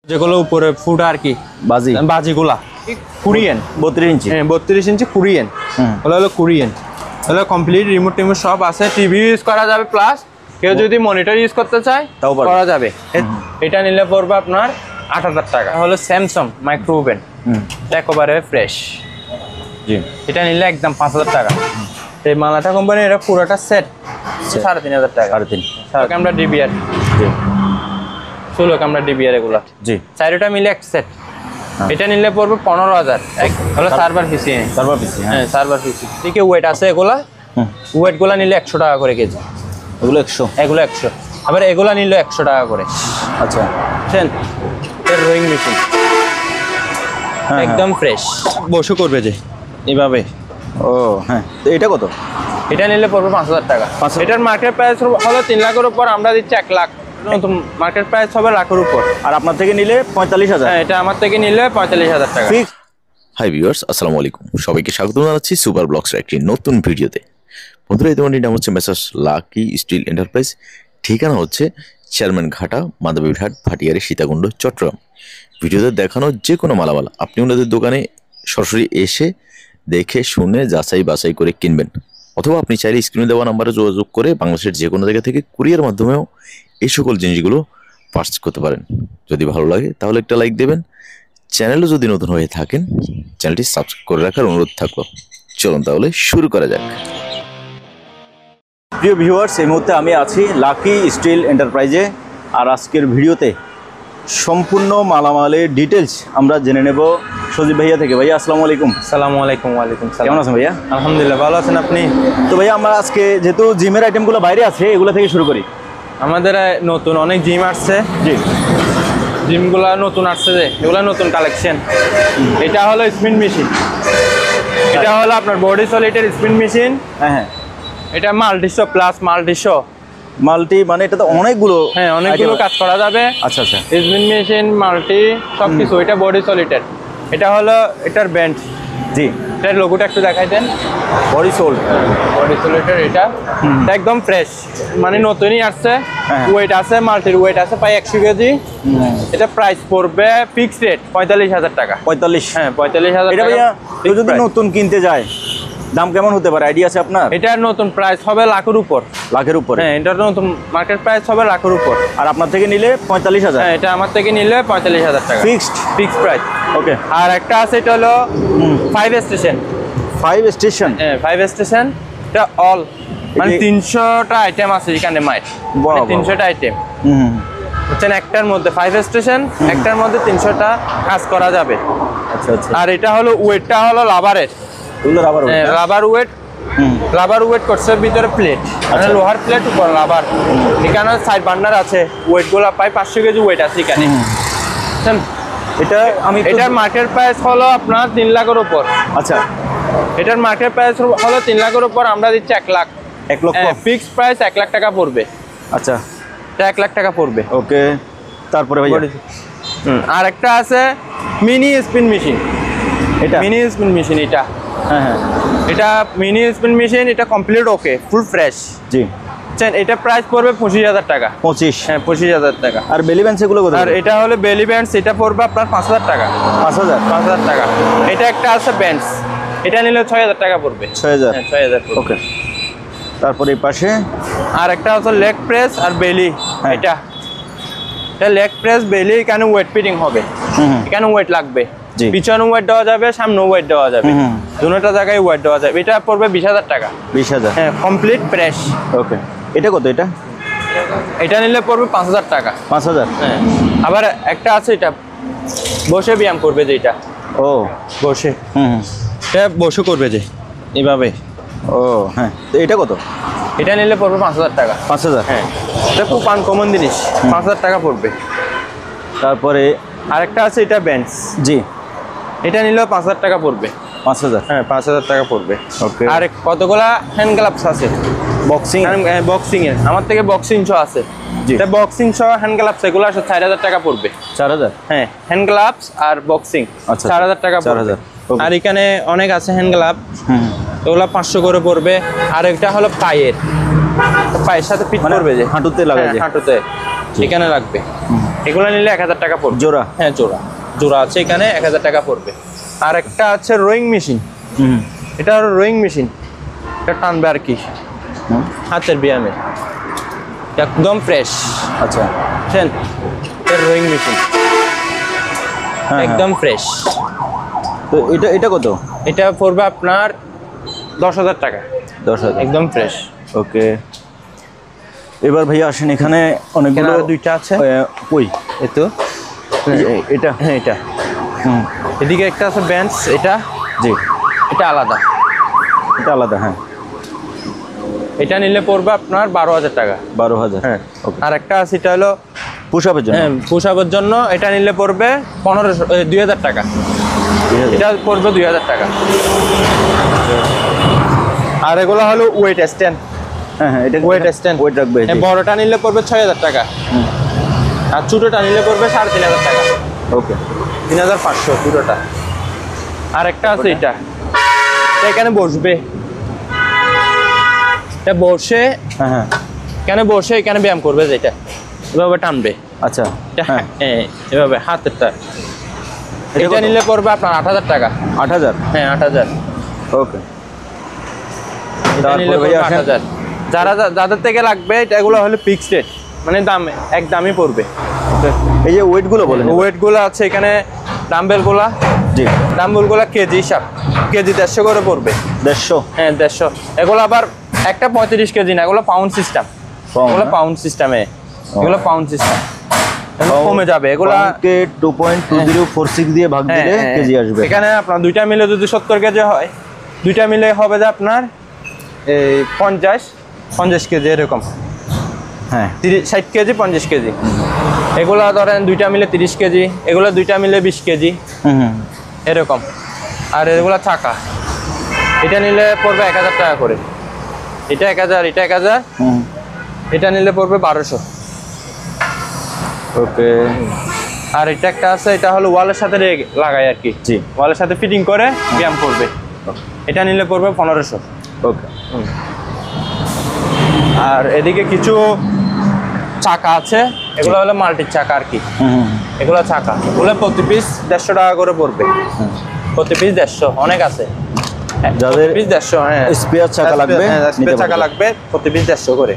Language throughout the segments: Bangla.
যেগুলো উপরে ফুট আর কি বাজিগুলা কোরিয়ান 32 ইঞ্চি। হ্যাঁ 32 ইঞ্চি কোরিয়ান। ওগুলো হলো কোরিয়ান। ওগুলো কমপ্লিট রিমোট টিমোট সব আছে, টিভি ইউজ করা যাবে, প্লাস কেউ যদি মনিটর ইউজ করতে চায় তাও করা যাবে। এটা নিলে পড়বে আপনার 8000 টাকা। হলো স্যামসাং মাইক্রো ওভেন, একেবারে ফ্রেশ। জি, এটা নিলে একদম 5000 টাকা। এই মালাটা কোম্পানি, এটা পুরোটা সেট 3500 টাকা। 3.5 ক্যামেরা ডিবিআর, জি 16 ক্যামেরা ডিবিআর এগুলা, জি চারটা মিলে এক সেট। এটা নিলে পড়বে 15000। হলো সার্ভার পিসি, হ্যাঁ সার্ভার পিসি। এদিকে ওয়েট আছে, এগুলা ওয়েট গুলা নিলে 100 টাকা করে কেজি। এগুলো 100, আবার এগুলা নিলে 100 টাকা করে। আচ্ছা, এর রোয়িং মেশিন একদম ফ্রেশ, বসে করবে যে এইভাবে। ও হ্যাঁ, তো এটা কত? এটা নিলে পড়বে 5000 টাকা। এটার মার্কেট প্রাইস হলো 3 লাখের উপর, আমরা দিচ্ছি 1 লাখ। নতুন মার্কেট প্রাইস হবে লাখের উপর। আর আপনার থেকে নিলে 45000। হ্যাঁ, এটা আমার থেকে নিলে 45000 টাকা। হাই ভিউয়ার্স, আসসালামু আলাইকুম। সবাইকে স্বাগত জানাচ্ছি সুপার ব্লগসের একটি নতুন ভিডিওতে। বন্ধুরা, এই দোকানটির নাম হচ্ছে মেসার্স লাকি স্টিল এন্টারপ্রাইজ। ঠিকানা হচ্ছে চেয়ারম্যান ঘাটা, মাদাবীরহাট, ভাটিয়ারি, সীতাকুণ্ড, চট্টগ্রাম। ভিডিওতে দেখানো যে কোনো মালামাল আপনি ওনাদের দোকানে সরাসরি এসে দেখে শুনে যাচাই বাছাই করে কিনবেন, অথবা আপনি চাইলে স্ক্রিনে দেওয়া নাম্বারে যোগাযোগ করে বাংলাদেশের যে কোনো জায়গা থেকে কুরিয়ার মাধ্যমেও এই সকল জিনিসগুলো পারচেজ করতে পারেন। যদি ভালো লাগে তাহলে একটা লাইক দেবেন। চ্যানেলও যদি নতুন হয়ে থাকেন, চ্যানেলটি সাবস্ক্রাইব করে রাখার অনুরোধ থাকলো। চলুন তাহলে শুরু করা যাক। প্রিয় ভিউয়ার্স, এই মুহূর্তে আমি আছি লাকি স্টিল এন্টারপ্রাইজে। আর আজকের ভিডিওতে সম্পূর্ণ মালামালের ডিটেলস আমরা জেনে নেব সজীব ভাইয়া থেকে। ভাইয়া আসসালামু আলাইকুম। আসসালামু আলাইকুম। ওয়ালাইকুম সালাম। কেমন আছেন ভাইয়া? আলহামদুলিল্লাহ, ভালো আছেন আপনি? তো ভাইয়া, আমরা আজকে যেহেতু জিমের আইটেমগুলো বাইরে আছে, এগুলো থেকে শুরু করি। আমাদের নতুন অনেক জিম আসছে, জি জিমগুলা নতুন আসছে, যে এগুলা নতুন কালেকশন। এটা হলো স্পিন মেশিন, এটা হলো আপনার বডি সলিডের স্পিন মেশিন। হ্যাঁ হ্যাঁ, এটা মাল্টিশো প্লাস মাল্টিশো মাল্টি, মানে এটা তো অনেকগুলো, হ্যাঁ অনেকগুলো কাজ করা যাবে। আচ্ছা আচ্ছা, স্পিন মেশিন, মাল্টি, সবকিছু। এটা বডি সলিডের। এটা হলো এটার ব্যান্ড। জি, এটার লোগোটা একটু দেখাই দেন। বডি সলিডের এটা একদম ফ্রেশ, মানে নতুনই আসছে। ওয়েট আছে, মাল্টির ওয়েট আছে প্রায় 100 কেজি। এটা প্রাইস পড়বে ফিক্সড রেট 45000 টাকা। 45? হ্যাঁ 45000 এটা টাকা। ভাইয়া কেউ যদি নতুন কিনতে যায়, দাম কেমন হতে পারে, আইডিয়া আছে আপনার? এটার নতুন প্রাইস হবে লাখের উপর। লাখের উপর? হ্যাঁ, এটার নতুন মার্কেট প্রাইস হবে লাখের উপর। আর আপনার থেকে নিলে 45000? হ্যাঁ, এটা আমার থেকে নিলে 45000 টাকা ফিক্সড প্রাইস। ওকে। আর একটা আছে, এটা হলো 5 স্টেশন। 5 স্টেশন? হ্যাঁ 5 স্টেশন। এটা অল, মানে 300টা আইটেম আছে এখানে। মাইট 300টা আইটেম বুঝছেন, একটার মধ্যে 5 স্টেশন, একটার মধ্যে 300টা কাজ করা যাবে। আচ্ছা আচ্ছা। আর এটা হলো ওয়েটটা হলো রাবারের, রাবার ওয়েট করছে, ভিতরে প্লেট, মানে লোহার প্লেট, উপর রাবার। এখানে সাইড বার্নার আছে, ওয়েট গুলা প্রায় 500 কেজি ওয়েট আছে এখানে। এটার মার্কেট প্রাইস হলো আপনার 3 লাখের উপর। আচ্ছা, এটার মার্কেট প্রাইস হলো 3 লাখের উপর, আমরা দিচ্ছি 1 লাখ। 1 লক্ষ ফিক্সড প্রাইস 1 লাখ টাকা পড়বে। আচ্ছা, এটা 1 লাখ টাকা পড়বে। ওকে। তারপরে ভাইয়া আর একটা আছে মিনি স্পিন মেশিন। এটা মিনি স্পিন মেশিন, এটা হ্যাঁ হ্যাঁ, এটা মিনি স্পিন মেশিন। এটা কমপ্লিট ওকে, ফুল ফ্রেশ। জি, এটা প্রাইস পড়বে 25000 টাকা। 25? হ্যাঁ 25000 টাকা। আর বেলি ব্যান্ডস এগুলো কত? আর এটা হলো বেলি ব্যান্ডস, এটা পড়বে আপনার 5000 টাকা। 5000 টাকা। এটা একটা আছে ব্যান্ডস, এটা নিলে 6000 টাকা পড়বে। 6000? হ্যাঁ 6000 পড়বে। ওকে। তারপরে এই পাশে আর একটা আছে লেগ প্রেস আর বেলি। এটা লেগ প্রেস, বেলি। এখানে ওয়েট ফিটিং হবে, এখানে ওয়েট লাগবে। পিছনে ওয়েট দেওয়া যাবে, সামনে ওয়েট দেওয়া যাবে, দুটোটা জায়গায় ওয়েট দেওয়া যাবে। এটা পড়বে 20000 টাকা। 20000? হ্যাঁ কমপ্লিট ফ্রেশ। ওকে। এটা কত? এটা নিলে পড়বে 5000 টাকা। 5000? হ্যাঁ। আবার একটা আছে, এটা বসে ব্যায়াম করবে, যে এটা বসে, এটা বসে করবে যে এইভাবে। ও হ্যাঁ, তো এটা কত? এটা নিলে পড়বে 5000 টাকা। 5000? হ্যাঁ, এটা খুব আনকমন জিনিস, 5000 টাকা পড়বে। তারপরে আরেকটা আছে, এটা বেঞ্চ। জি, এটা নিলেও 5000 টাকা পড়বে। 5000? হ্যাঁ 5000 টাকা পড়বে। ওকে। আর কতগুলা হ্যান্ড গ্লাভস আছে বক্সিং? বক্সিং এর আমার থেকে বক্সিং শ আছে। এটা বক্সিং শ, হ্যান্ড গ্লাভস, এগুলো আসলে 4000 টাকা পড়বে। 4000? হ্যাঁ, হ্যান্ড গ্লাভস আর বক্সিং 4000 টাকা পড়বে। আর এখানে অনেক আছে হ্যান্ড গ্লাভ, ওগুলো 500 করে পড়বে। আর একটা হলো পায়ের সাথে ফিট করবে, যে হাঁটুতে লাগাবে, হাঁটুতে এখানে লাগবে। এগুলো নিলে 1000 টাকা পড়বে জোড়া? হ্যাঁ জোড়া, জোড়া আছে এখানে 1000 টাকা পড়বে। আর একটা আছে রোয়িং মেশিন, এটা হলো রোয়িং মেশিন, এটা টানবে আর কি, হাতের ব্যায়ামে, একদম ফ্রেশ। আচ্ছা, বুঝছেন, এটা রোয়িং মেশিন একদম ফ্রেশ। তো এটা কত? এটা পড়বে আপনার 10,000 টাকা, 10,000 একদম ফ্রেশ। ওকে, এবার ভাইয়া আসেন, এখানে অনেকগুলো দুইটা আছে, কই এই তো এটা? হ্যাঁ এটা, এদিকে একটা আছে বেঞ্চ, এটা জি, এটা আলাদা, এটা আলাদা। হ্যাঁ, এটা নিলে পড়বে আপনার 12,000 টাকা। 12,000। হ্যাঁ, ওকে। আর একটা আছে এটা হলো পুশ আপের জন্য? হ্যাঁ, পুশ আপের জন্য, এটা নিলে পড়বে 2,000 টাকা, এটা পড়বে 2,000 টাকা। আর এগুলো হলো ওয়েট স্ট্যান্ড। হ্যাঁ হ্যাঁ, এটা ওয়েট স্ট্যান্ড, ওয়েট রাখবে। বড়টা নিলে পড়বে 6,000 টাকা, আর ছোটোটা নিলে পড়বে 3,500 টাকা। ওকে, 3,500 ছোটোটা। আর একটা আছে এটা, এখানে বসবে, এটা বসে, হ্যাঁ হ্যাঁ, এখানে বসে এখানে ব্যায়াম করবে, যেটা এভাবে টানবে। আচ্ছা, হ্যাঁ, এভাবে হাতেরটা, এটা নিলে পড়বে আপনার 8,000 টাকা। 8,000? হ্যাঁ 8,000। ওকে, এটা নিলে পড়বে 8,000। যাদের থেকে লাগবে এগুলো হলো ফিক্সড রেট, মানে দাম এক দামই পড়বে। এই যে ওয়েটগুলো বলেন, ওয়েটগুলো আছে এখানে, ডাম্বেলগুলা, জি, ডাম্বেলগুলা কেজি হিসাব, কেজি 150 করে পড়বে। 150? হ্যাঁ 150। এগুলো আবার একটা 35 কেজি না, এগুলো পাউন্ড সিস্টেম, এগুলো পাউন্ড সিস্টেমে, এগুলো পাউন্ড সিস্টেম, কমে যাবে এগুলো। 2.2046 দিয়ে ভাগ দিলে কেজি আসবে। এখানে আপনার দুইটা মিলে যদি 70 কেজি হয়, দুইটা মিলে হবে যে আপনার এই 50 কেজি এরকম। হ্যাঁ, 60 কেজি 50 কেজি। এগুলা ধরেন দুইটা মিলে 30 কেজি, এগুলা দুইটা মিলে 20 কেজি এরকম। আর এগুলা চাকা, এটা নিলে পড়বে 1,000 টাকা করে, এটা 1,000, এটা 1,000, এটা নিলে পড়বে 1200। ওকে। আর এটা একটা আছে, এটা হলো ওয়ালের সাথে লাগাই আর কি, জি, ওয়ালের সাথে ফিটিং করে ব্যায়াম করবে, এটা নিলে পড়বে 1500। ওকে। আর এদিকে কিছু চাকা আছে, এগুলো হলো মাল্টির চাকা আর কি, এগুলো চাকা, এগুলো প্রতি পিস 150 টাকা করে পড়বে, প্রতি পিস 150, অনেক আছে। যাদের পিস 150, হ্যাঁ স্পেয়ার চাকা লাগবে, স্পেয়ার চাকা লাগবে প্রতি পিস 150 করে।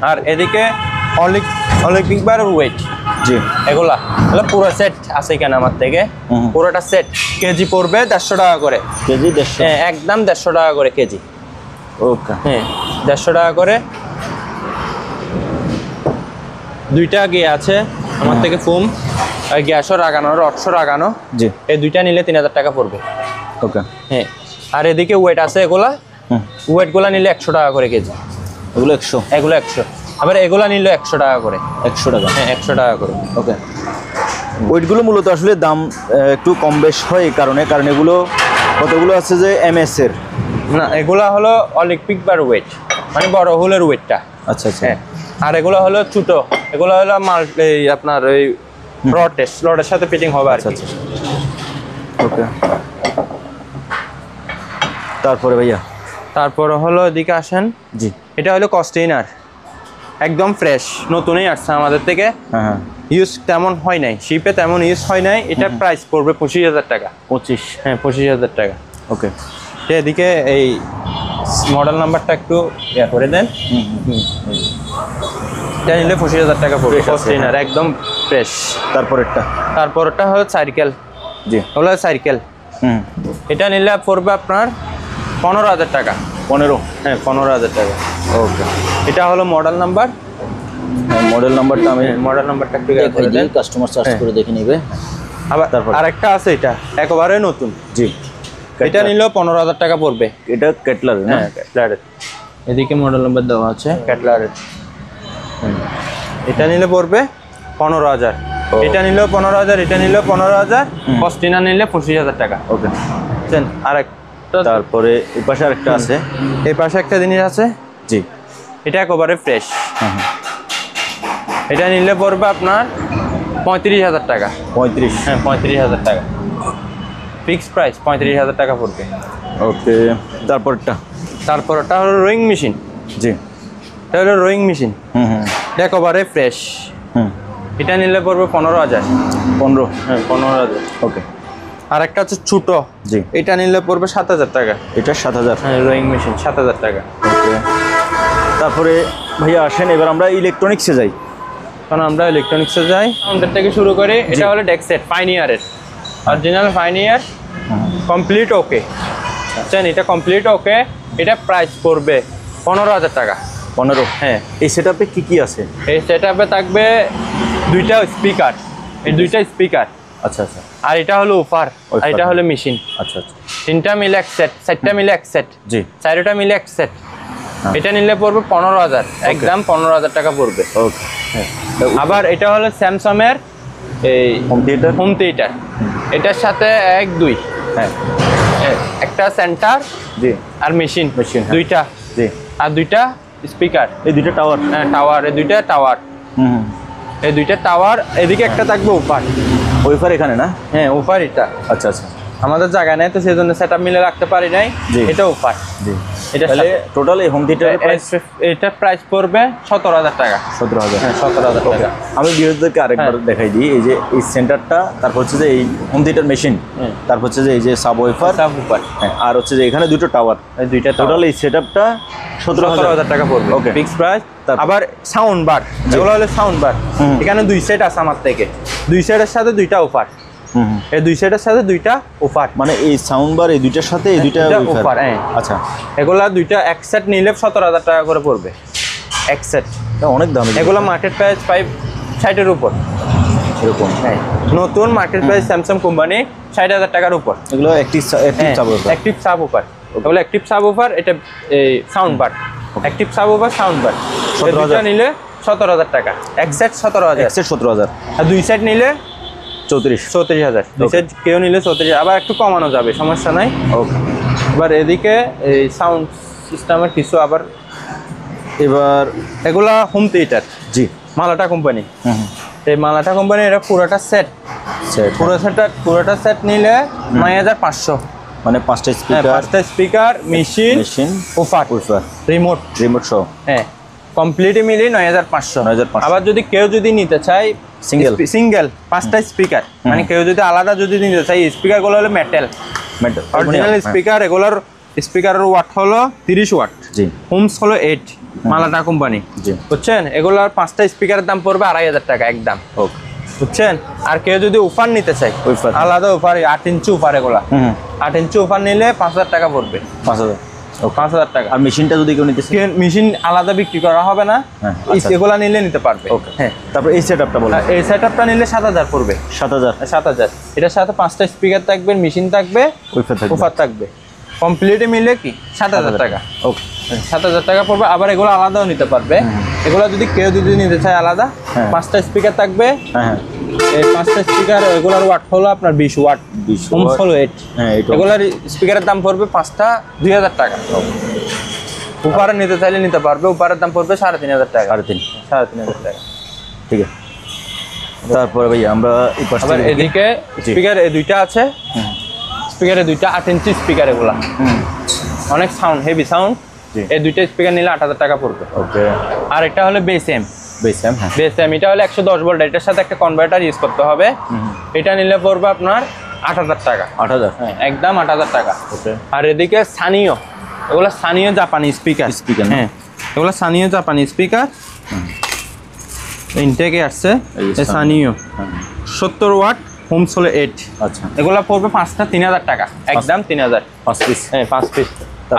আর এদিকে অলিম্পিক বার ওয়েট, জি, এগুলা পুরো সেট আছে এখানে আমার থেকে, পুরোটা সেট কেজি পড়বে 150 টাকা করে, কেজি 150? হ্যাঁ একদম 150 টাকা করে কেজি। ওকে, হ্যাঁ 150 টাকা করে। দুইটা গিয়ে আছে আমার থেকে ফোম, গ্যাসও লাগানো, রডসও লাগানো, জি, এই দুইটা নিলে 3,000 টাকা পড়বে। ওকে। হ্যাঁ, আর এদিকে ওয়েট আছে, এগুলা ওয়েটগুলা নিলে 100 টাকা করে কেজি, এগুলো 100? এগুলো 100, আবার এগুলা নিলে 100 টাকা করে। 100 টাকা? হ্যাঁ 100 টাকা করে। ওকে। ওয়েটগুলো মূলত আসলে দাম একটু কম বেশ হয়, কারণ এগুলো কতগুলো আছে যে MS এর? না, এগুলা হলো অলিম্পিক বার ওয়েট, মানে বড় হুলের ওয়েটটা। আচ্ছা আচ্ছা। হ্যাঁ, আর এগুলো হলো ছোট, এগুলো হলো আপনার এই রডের সাথে ফিটিং হবে আর কি। ওকে। তারপরে ভাইয়া? তারপরে হলো এদিকে আসেন, জি, এটা হলো কস্টেইনার, একদম ফ্রেশ, নতুনই আসছে আমাদের থেকে, হ্যাঁ হ্যাঁ, ইউজ তেমন হয় নাই, শিপে তেমন ইউজ হয় নাই। এটা প্রাইস পড়বে 25,000 টাকা। 25? হ্যাঁ 25,000 টাকা। ওকে। এদিকে এই মডেল নাম্বারটা একটু ইয়া করে দেন, এটা নিলে 25,000 টাকা পড়বে, কস্টেইনার একদম ফ্রেশ। তারপরটা হলো সাইকেল, জি, হলো সাইকেল, এটা নিলে পড়বে আপনার 15,000 টাকা। 15? হ্যাঁ 15,000 টাকা। ওকে। এটা হলো মডেল নাম্বার, হ্যাঁ মডেল নাম্বারটা আমি মডেল নাম্বারটা একটু ইয়া করে দেন, কাস্টমার সার্চ করে দেখে নেবে। আবার তারপর আরেকটা আছে, এটা একেবারে নতুন, জি, এটা নিলেও 15,000 টাকা পড়বে। এটা ক্যাটলার? হ্যাঁ ক্যাটলারের, এদিকে মডেল নাম্বার দেওয়া আছে ক্যাটলারের। এটা নিলে পড়বে 15,000, এটা নিলেও 15,000, এটা নিলেও 15,000, কস্টেইনার নিলে 25,000 টাকা। ওকে। আর তারপরে এই পাশে আরেকটা আছে, এই পাশে একটা জিনিস আছে, জি, এটা একেবারে ফ্রেশ, এটা নিলে পড়বে আপনার 35,000 টাকা। 35? হ্যাঁ 35,000 টাকা ফিক্সড প্রাইস, 35,000 টাকা পড়বে। ওকে। তারপরটা হলো রোয়িং মেশিন, জি, এটা হলো রোয়িং মেশিন, একেবারে ফ্রেশ, এটা নিলে পড়বে 15,000। 15। হ্যাঁ 15,000। ওকে। আর একটা আছে ছোট, জি, এটা নিলে পড়বে 7,000 টাকা। এটা 7,000। হ্যাঁ রোয়িং মেশিন 7,000 টাকা। ওকে। তারপরে ভাইয়া আসেন এবার আমরা ইলেকট্রনিক্সে যাই। কারণ আমরা ইলেকট্রনিক্সে যাই, আমাদের থেকে শুরু করি। এটা হলো ডেক্সেট পাইনিয়ারের, অরিজিনাল পাইনিয়ার, কমপ্লিট ওকে। বুঝছেন, এটা কমপ্লিট ওকে। এটা প্রাইস পড়বে 15,000 টাকা। 15। হ্যাঁ। এই সেটআপে কি আছে? এই সেটআপে থাকবে দুইটা স্পিকার, এই দুইটা স্পিকার। আচ্ছা আচ্ছা। আর এটা হলো অফার, আর এটা হলো মেশিন। আচ্ছা আচ্ছা। তিনটা মিলে এক সেট, চারটা মিলে এক সেট, জি, চারটা মিলে এক সেট। এটা নিলে পড়বে 15,000, একদম 15,000 টাকা পড়বে। ওকে। আবার এটা হলো স্যামসাং এর এই হোম থিয়েটার, এটার সাথে 1 2 হ্যাঁ, একটা সেন্টার জি, আর মেশিন হ্যাঁ। দুইটা, জি। আর দুইটা স্পিকার, এই দুইটা টাওয়ার। হ্যাঁ টাওয়ার, এই দুইটা টাওয়ার, হুম। এই দুইটা টাওয়ার। এদিকে একটা থাকবে ওপার। ওইফার এখানে না? হ্যাঁ ওপার এটা। আচ্ছা আচ্ছা। আমাদের জায়গা নেই তো সেই জন্য সেটআপ মিলে রাখতে পারি নাই। জি। এটা ওপার। জি। এটা তাহলে টোটাল এই হোম থিয়েটারের প্রাইস এটা প্রাইস পড়বে 17,000 টাকা। 17,000। হ্যাঁ 17,000 টাকা। আমি বিরোধীদেরকে আরেকবার দেখাই দিই। এই যে এই সেন্টারটা, তারপর হচ্ছে যে এই হোম থিয়েটার মেশিন, তারপর হচ্ছে যে এই যে সাব ওয়েফার, ওপার। হ্যাঁ, আর হচ্ছে যে এখানে দুটো টাওয়ার, এই দুইটা টোটাল এই সেটআপটা 17,000 টাকা পড়বে। ওকে। Fix price. আবার সাউন্ড বার, এগুলো হলো সাউন্ড বার। এখানে 2 সেট আছে আমার থেকে, 2 সেটের সাথে দুইটা অফার। এই 2 সেটের সাথে দুইটা অফার, মানে এই সাউন্ড বার এই দুইটার সাথে এই দুইটা অফার। হ্যাঁ আচ্ছা। এগুলা দুইটা এক সেট নিলে 17,000 টাকা করে পড়বে এক সেট। অনেক দাম। এগুলো মার্কেট প্রাইস 60 এর উপর এরকম। হ্যাঁ, নতুন মার্কেট প্রাইস স্যামসাং কোম্পানি 60,000 টাকার উপর। এগুলো active sub wafer. Active sub offer, এগুলো অ্যাক্টিভ সাব অফার। এটা এই sound bar, active sub offer sound bar. 17,000 নিলে 17,000 টাকা এক সেট, 17,000। এক সেট 17,000। আর 2 সেট নিলে 34,000। 2 সেট কেউ নিলে 34,000। আবার একটু কমানো যাবে, সমস্যা নাই। ওকে। এবার এদিকে এই সাউন্ড সিস্টেমের কিছু আবার, এবার এগুলা হোম থিয়েটার। জি। মালাটা কোম্পানি। এই মালাটা কোম্পানি, এটা পুরোটা সেট, পুরোটা সেট নিলে 9,500। মানে 5টা স্পিকার, 5টা স্পিকার, মেশিন, ওফার, রিমোট সহ। হ্যাঁ কমপ্লিট মিলি 9,500। 9,500। আবার যদি কেউ নিতে চায় সিঙ্গেল 5টা স্পিকার, মানে কেউ যদি আলাদা নিতে চায়, স্পিকারগুলো হলো মেটাল অরিজিনাল স্পিকার। এগুলোর স্পিকারের ওয়াট হলো 30 ওয়াট। জি। হোমস হলো 8, মালাটা কোম্পানি। জি। বুঝছেন, এগুলোর 5টা স্পিকারের দাম পড়বে 2,500 টাকা একদম। ওকে। বুঝছেন। আর কেউ যদি ওফার নিতে চায়, আলাদা ওফার, 8 ইঞ্চি ওফার, এগুলা 8 ইঞ্চি ওফার নিলে 5,000 টাকা পড়বে। 5,000। 5,000 টাকা। আর মেশিনটা যদি কেউ নিতে চায়, মেশিন আলাদা বিক্রি করা হবে না, এগুলা নিলে নিতে পারবে। হ্যাঁ। তারপর এই সেটআপটা বলুন। এই সেটআপটা নিলে 7,000 পড়বে। 7,000। এটার সাথে 5টা স্পিকার থাকবে, মেশিন থাকবে, ওফার থাকবে। কমপ্লিটে মিলে কি 7,000 টাকা। ওকে। 7,000 টাকা পড়বে। আবার এগুলো আলাদাও নিতে পারবে। এগুলো যদি কেউ নিতে চায় আলাদা, 5টা স্পিকার থাকবে। হ্যাঁ। এই 5টা স্পিকার, এগুলোর ওয়াট হলো আপনার 20 ওয়াট। হোমস হলো 8। হ্যাঁ, এগুলোর স্পিকারের দাম পড়বে 5টা 2,000 টাকা। উপরে নিতে চাইলে নিতে পারবে। উপরের দাম পড়বে 3,500 টাকা। 3,500 টাকা। ঠিক আছে। তারপরে ভাই আমরা আবার এদিকে স্পিকার এই দুইটা আছে, স্পিকারে দুইটা 8 ইঞ্চি স্পিকার, এগুলা অনেক সাউন্ড, হেভি সাউন্ড। এই দুইটা স্পিকার নিলে 8,000 টাকা পড়বে। ওকে। আর এটা হলো বেস এম। এটা হলো 110 ভোল্ট। এটার সাথে একটা কনভার্টার ইউজ করতে হবে। এটা নিলে পড়বে আপনার 8,000 টাকা। 8,000। হ্যাঁ একদম 8,000 টাকা। ওকে। আর এদিকে সানিও, এগুলো সানিও জাপানি স্পিকার। হ্যাঁ এগুলো সানিও জাপানি স্পিকার। ইনটেকে আসছে এই সানিও 70 ওয়াট, হোমস হলো 8। আচ্ছা। এগুলা পড়বে 5টা 3,000 টাকা একদম। 3,000 5 পিস। হ্যাঁ 5 পিস।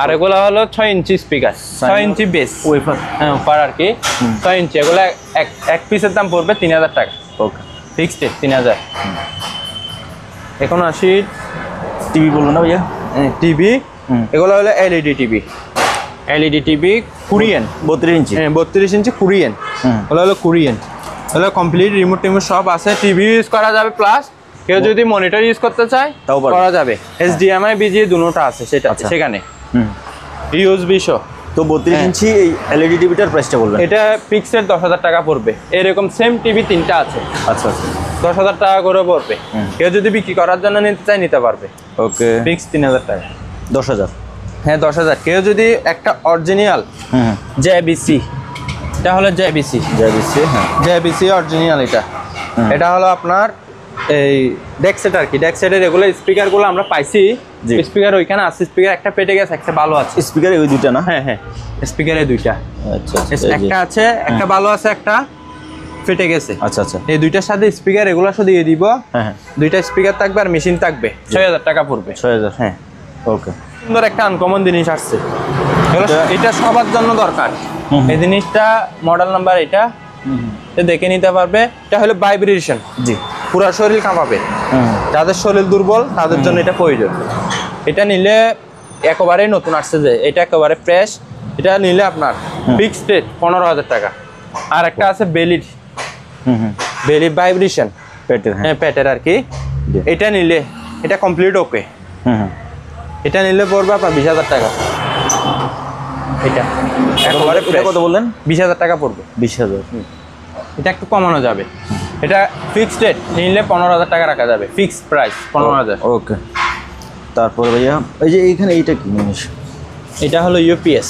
আর এগুলা হলো 6 ইঞ্চি স্পিকার, 6 ইঞ্চি বেস ওয়েফার। হ্যাঁ ওপার আর কি 6 ইঞ্চি। এগুলা এক পিসের দাম পড়বে 3,000 টাকা। ওকে। ফিক্সড 3,000। এখন আসি টিভি বলবো না ভাইয়া? টিভি, এগুলো হলো LED TV. LED TV Korean, 32 ইঞ্চি। হ্যাঁ 32 ইঞ্চি কোরিয়ান। এগুলো হলো কোরিয়ান। এগুলো কমপ্লিট রিমোট সব আছে। টিভি ইউজ করা যাবে, প্লাস কেউ যদি মনিটর ইউজ করতে চায় তাও করা যাবে। HDMI BGA দুটোটা আছে সেখানে। ইউএসবি সহ। তো 32 ইঞ্চি এই এলইডি টিভিটার প্রাইসটা বলবেন? এটা ফিক্সড 10,000 টাকা পড়বে। এরকম সেম টিভি 3টা আছে। আচ্ছা আচ্ছা। 10,000 টাকা করে পড়বে। কেউ যদি বিক্রি করার জন্য নিতে চায় নিতে পারবে। ওকে। ফিক্স 3,000 টাকা। 10,000। হ্যাঁ 10,000। কেউ যদি একটা অরিজিনাল JBC, এটা হলো JBC। হ্যাঁ JBC অরিজিনাল। এটা এটা হলো আপনার এই ডেক সেট আর কি। ডেক সেটের এগুলো স্পিকারগুলো আমরা পাইছি, স্পিকার ওইখানে আছে, স্পিকার একটা পেটে গেছে, একটা ভালো আছে। স্পিকার ওই দুইটা না? হ্যাঁ হ্যাঁ, স্পিকারে দুইটা। আচ্ছা একটা আছে, একটা ভালো আছে, একটা ফেটে গেছে। আচ্ছা আচ্ছা, এই দুইটার সাথে স্পিকার এগুলো শুধু দিয়ে দিব। হ্যাঁ হ্যাঁ, দুইটা স্পিকার থাকবে আর মেশিন থাকবে, 6000 টাকা পড়বে। 6000, হ্যাঁ। ওকে। সুন্দর একটা আনকমন জিনিস আসছে, এটা সবার জন্য দরকার। এই জিনিসটা মডেল নাম্বার এটা দেখে নিতে পারবে। এটা হলো ভাইব্রেশন, জি, পুরো শরীর কাঁপাবে। যাদের শরীর দুর্বল তাদের জন্য এটা প্রয়োজন। এটা নিলে একেবারেই নতুন আসছে, যে এটা একেবারে ফ্রেশ। এটা নিলে আপনার ফিক্সড রেট 15000 টাকা। আর একটা আছে বেলির, বেলি ভাইব্রেশন, পেটের, হ্যাঁ পেটের আর কি। এটা নিলে এটা কমপ্লিট ওকে। এটা নিলে পড়বে আপনার 20000 টাকা। এটা একেবারে কত বললেন? 20000 টাকা পড়বে। 20000, এটা একটু কমানো যাবে। এটা ফিক্সড রেট নিলে 15000 টাকা রাখা যাবে, ফিক্সড প্রাইস 15000। ওকে। তারপর ভাইয়া এই যে এইখানে এইটা কি জিনিস? এটা হলো ইউপিএস,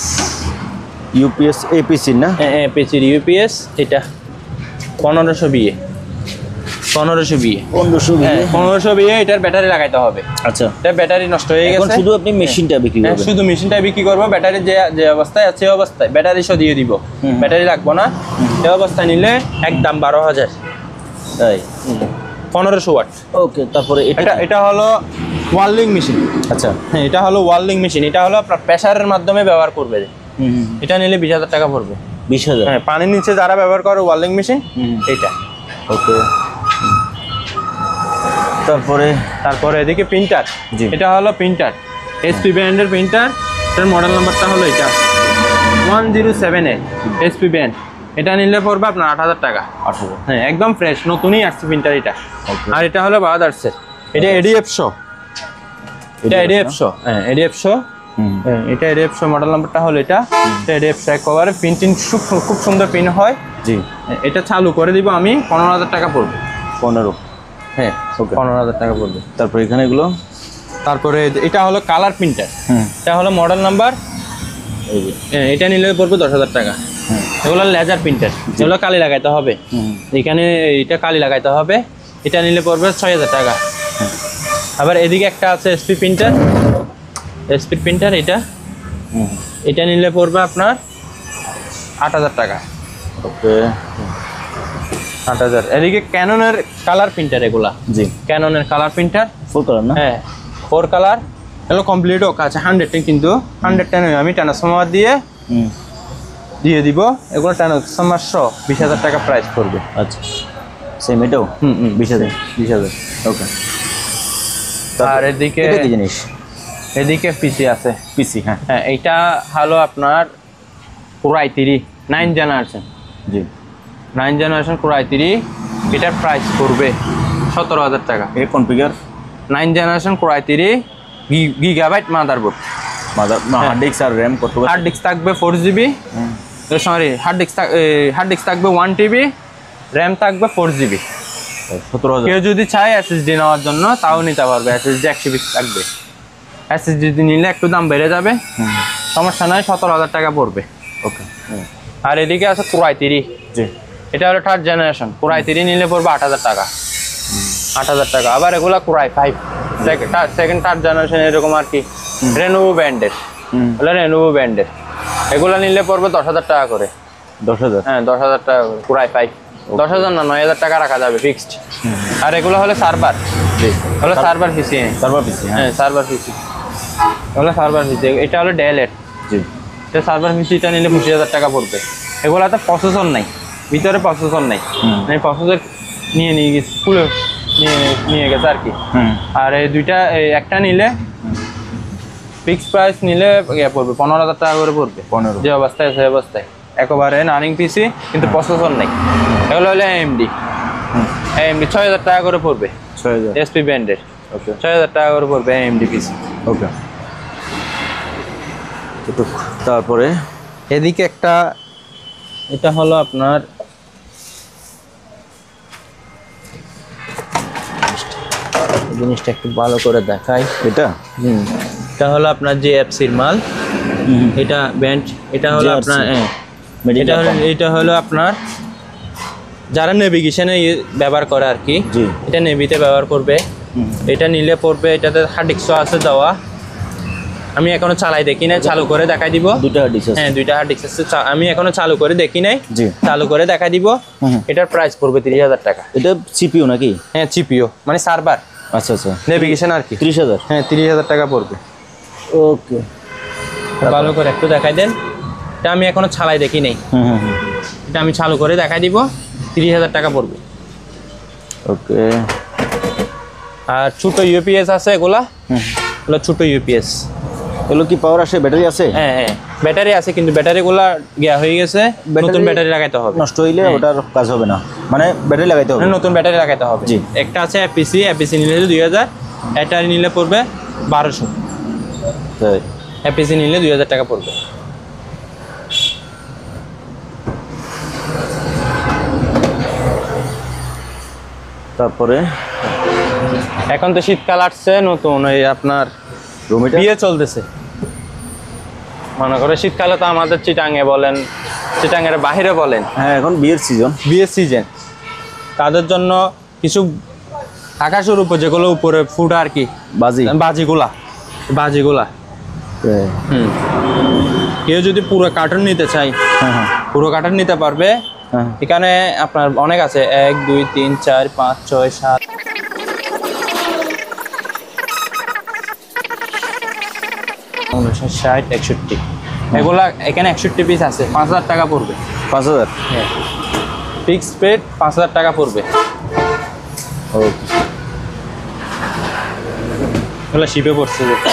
ইউপিএস এপিসি না? হ্যাঁ এপিসির ইউপিএস। এটা 1500 বিএ, 1500 বিএ, 1500 বিএ। এটার ব্যাটারি লাগাইতে হবে। আচ্ছা, এটা ব্যাটারি নষ্ট হয়ে এখন গেছে, শুধু আপনি মেশিনটা বিক্রি হ্যাঁ করবেন? শুধু মেশিনটা বিক্রি করবো। ব্যাটারি যে অবস্থায় আছে অবস্থায় ব্যাটারি সহ দিয়ে দিব, ব্যাটারি লাগবো না। এই অবস্থায় নিলে একদম 12000। তাই? 1500 ওয়াট। ওকে। তারপরে এটা হলো ওয়ার্লিং মেশিন। আচ্ছা, হ্যাঁ এটা হলো ওয়ার্লিং মেশিন। এটা হলো আপনার প্রেসারের মাধ্যমে ব্যবহার করবে। এটা নিলে 20000 টাকা পড়বে। 20000? হ্যাঁ, পানির নিচে যারা ব্যবহার করে ওয়ার্লিং মেশিন এটা। ওকে। তারপরে এদিকে প্রিন্টার। জি, এটা হলো প্রিন্টার, এসপি ব্র্যান্ডের প্রিন্টার। এটার মডেল নাম্বারটা হলো এটা 1078 এসপি ব্র্যান্ড। এটা নিলে পড়বে আপনার 8000 টাকা। 8000? হ্যাঁ একদম ফ্রেশ, নতুনই আসছে প্রিন্টার এটা। আর এটা হলো বাজারসের, এটা এডিএফশো। এটা এডিএফশো, হ্যাঁ এডিএফশো। এটা এডিএফশো মডেল নাম্বারটা হলো এটা। এডিএফশো একেবারে প্রিন্টিং খুব সুন্দর প্রিন্ট হয়। জি, এটা চালু করে দিব আমি, 15000 টাকা পড়বে। 15? হ্যাঁ, 15000 টাকা পড়বে। তারপর এখানে এগুলো, তারপরে এটা হলো কালার প্রিন্টার। এটা হলো মডেল নাম্বার, এটা নিলে পড়বে 10000 টাকা। এগুলো লেজার প্রিন্টার, এগুলো কালি লাগাইতে হবে। এখানে এটা কালি লাগাইতে হবে। এটা নিলে পড়বে 6000 টাকা। আবার এদিকে একটা আছে এসপি প্রিন্টার, এসপি প্রিন্টার এটা। এটা নিলে পড়বে আপনার 8000 টাকা। ওকে, 8000। এদিকে ক্যাননের কালার প্রিন্টার এগুলা। জি, ক্যাননের কালার প্রিন্টার, ফুল কালার না? হ্যাঁ 4 কালার। এগুলো কমপ্লিট ওক আছে 110, কিন্তু 110 আমি ট্রান্সফরমার দিয়ে দিব। এগুলো ট্রান্সফরমার সহ 20000 টাকা প্রাইস পড়বে। আচ্ছা, সেম এটাও 20000? 20000। ওকে। আর এদিকে এটা কি জিনিস? এদিকে পিসি আছে। পিসি, হ্যাঁ হ্যাঁ এইটা হলো আপনার Core i3 9 জেনারেশন। জি, 9 জেনারেশন Core i3। এটার প্রাইস পড়বে 17000 টাকা। এই configure 9 generation Core i3 gigabyte motherboard. Hard disk আর র্যাম কত? হার্ড ডিস্ক থাকবে 4GB, সরি হার্ড ডিস্ক থাকবে 1TB, র্যাম থাকবে 4GB। 17000? কেউ যদি চায় SSD নেওয়ার জন্য তাও নিতে পারবে। SSD 100 পিস থাকবে। SSD নিলে একটু দাম বেড়ে যাবে, সমস্যা নয়, 17000 টাকা পড়বে। ওকে। আর এদিকে আছে Core i3। জি, এটা হলো 3rd জেনারেশন Core i3 নিলে পড়বে 8000 টাকা। 8000 টাকা। আবার এগুলা Core i5 second 3rd generation এরকম আর কি, রেনোভো ব্র্যান্ডের। রেনোভো ব্র্যান্ডের এগুলা নিলে পড়বে 10000 টাকা করে। 10000? হ্যাঁ 10000 টাকা করে Core i5। 10000 না, 9000 টাকা রাখা যাবে ফিক্সড। আর এগুলো হলো সার্ভার। জি, হলো সার্ভার পিসি। সার্ভার পিসি, হ্যাঁ সার্ভার পিসি, হলো সার্ভার পিসি। এটা হলো ডেলের। জি, এটা সার্ভার পিসিটা নিলে 25000 টাকা পড়বে। এগুলাতে প্রসেসর নাই, ভিতরে প্রসেসর নাই, মানে প্রসেসর নিয়ে গেছে, ফুলে নিয়ে গেছে আর কি। আর এই দুইটা, একটা নিলে ফিক্সড প্রাইস নিলে পড়বে 15000 টাকা করে পড়বে। 15? যে অবস্থায় সেই অবস্থায় একেবারে রানিং পিসি, কিন্তু প্রসেসর নেই। এগুলো হলো AMD 6000 টাকা করে পড়বে। 6000? এসপি ব্র্যান্ডের। ওকে। 6000 টাকা করে পড়বে AMD পিসি। ওকে। তারপরে এদিকে একটা, এটা হলো আপনার জিনিসটা একটু ভালো করে দেখাই। এটা এটা হলো আপনার JFC-র মাল। এটা ব্র্যান্ড, এটা হলো আপনার, এটা হলো আপনার যারা নেভিগেশনে ব্যবহার করে আর কি, জি। এটা নেভিতে ব্যবহার করবে। এটা নিলে পড়বে, এটাতে হার্ড ডিস্কও আছে দেওয়া। আমি এখনো চালাই দেখি নাই, চালু করে দেখাই দিব। দুটো হার্ড ডিস্ক আছে? হ্যাঁ, 2টা হার্ড ডিস্ক আছে। আমি এখনো চালু করে দেখি নাই, জি। চালু করে দেখাই দিব। এটার প্রাইস পড়বে 30,000 টাকা। এটা সিপিইউ নাকি? হ্যাঁ, সিপিইউ মানে সার্ভার, আচ্ছা আচ্ছা, নেভিগেশন আর কি। 30,000? হ্যাঁ, 30,000 টাকা পড়বে। ওকে, ভালো করে একটু দেখাই দেন। এটা আমি এখনো চালাই দেখি নাই, এটা আমি চালু করে দেখাই দিব। 30,000 টাকা পড়বে। ওকে। আর ছোট ইউপিএস আছে, এগুলো ছোট ইউপিএস। এগুলো কি পাওয়ার আসে, ব্যাটারি আছে? হ্যাঁ হ্যাঁ, ব্যাটারি আছে, কিন্তু ব্যাটারিগুলা গিয়া হয়ে গেছে, নতুন ব্যাটারি লাগাইতে হবে। নষ্ট হইলে ওটার কাজ হবে না, মানে ব্যাটারি লাগাইতে হবে? নতুন ব্যাটারি লাগাইতে হবে। জি। একটা আছে এপিসি নিলে 2,000, এটা নিলে পড়বে 1200। তাই? এপিসি নিলে 2,000 টাকা পড়বে। তারপরে এখন তো শীতকাল আসছে, নতুন এই আপনার রুমিটা বিয়ে চলতেছে। মনে করে শীতকালে তো আমাদের চিটাঙে বলেন, চিটাঙের বাহিরে বলেন, হ্যাঁ এখন বিয়ের সিজন, বিয়ের সিজন। তাদের জন্য কিছু আকাশের উপর যেগুলো উপরে ফুটা আর কি, বাজিগুলা। কেউ যদি পুরো কার্টুন নিতে চাই, পুরো কার্টুন নিতে পারবে। এখানে আপনার অনেক আছে, 1 2 3 4 5 6 7 60 61, এগুলা এখানে 61 পিস আছে। 5,000 টাকা পড়বে। 5,000? হ্যাঁ, ফিক্স রেট 5,000 টাকা পড়বে। ওকে। এগুলো শিপে পড়ছে যেটা,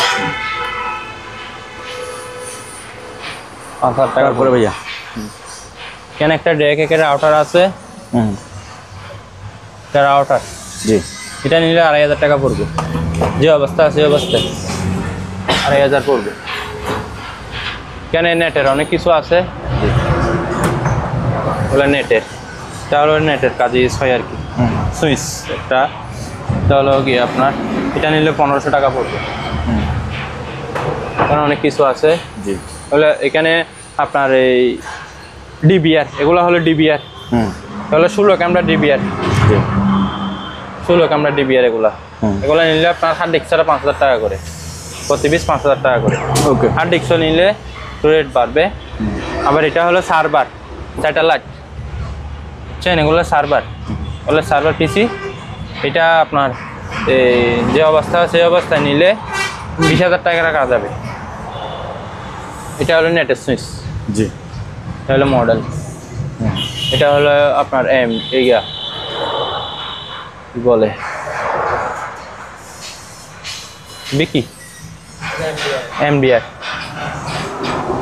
5,000 টাকা তারপরে ভাইয়া এখানে একটা ড্রেক এর আউটার আছে, এটার আউটার। জি। এটা নিলে 2,500 টাকা পড়বে। যে অবস্থা আছে, অবস্থায় 2,500 পড়বে। এখানে নেটের অনেক কিছু আছে, ওগুলো নেটের, এটা হলো নেটের কাজে ইউজ হয় আর কি। সুইচ একটা, এটা হলো কি আপনার, এটা নিলে 1,500 টাকা পড়বে। এখানে অনেক কিছু আছে। জি। তাহলে এখানে আপনার এই ডিবিআর, এগুলো হলো ডিবিআর, এগুলো 16 ক্যামেরা ডিবিআর, 16 ক্যামেরা ডিবিআর। এগুলো নিলে আপনার হার্ড ডিস্ক ছাড়া 5,000 টাকা করে, প্রতি পিস 5,000 টাকা করে। ওকে। হার্ড ডিস্ক নিলে রেট বাড়বে। আবার এটা হলো সার্ভার, স্যাটেলাইট, বুঝছেন? এগুলো সার্ভার, এগুলো সার্ভার পিসি। এটা আপনার এই যে অবস্থা, সেই অবস্থায় নিলে 20,000 টাকা রাখা যাবে। এটা হলো নেটের সুইচ। জি। এটা হলো মডেল। এটা হলো আপনার কি বলে, বিকি এমবিআর,